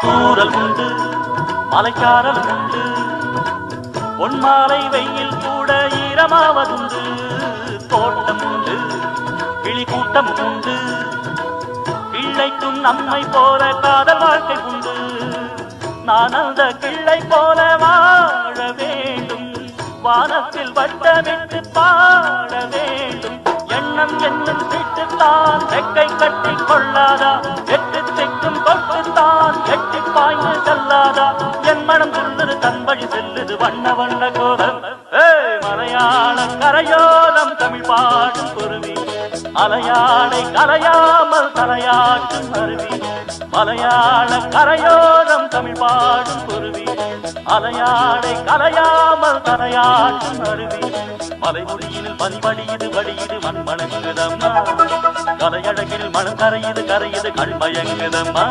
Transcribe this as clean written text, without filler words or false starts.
தூரல் உண்டு மலைக்காரல் உண்டு பொன்மாலை வெயில் கூட ஈரமாவதுண்டு தோட்டம் உண்டு கிளி கூட்டம் உண்டு கிள்ளைக்கும் நம்மை போல காதல் வாழ்க்கை உண்டு நான் அந்த கிள்ளை போல வாழ வேண்டும் வானத்தில் வட்டமிட்டு பாட வேண்டும் எண்ணம் என்னும் வீட்டுத்தான் வெக்கை கட்டி கொள்ளாதா எட்டு திக்கும் கொட்டுத்தான் எட்டி பாய்ந்து செல்லாதா என் மனம் துள்ளுது தன் வழி செல்லுது வண்ண வண்ண கோலம் மலையாள கரையோரம் தமிழ் பாடும் குருவி மலையாளை கரையாமல் தலையாட்டும் அருவி மலையாள கரையோரம் தமிழ் பாடும் குருவி மலையாளை கரையாமல் தலையாட்டும் அருவி மலைமொழியில் பனிவடியுது வடியுது மண் மணங்குதம்மா கலையழகில் மனம் கரையுது கரையுது கண் மயங்குதம்மா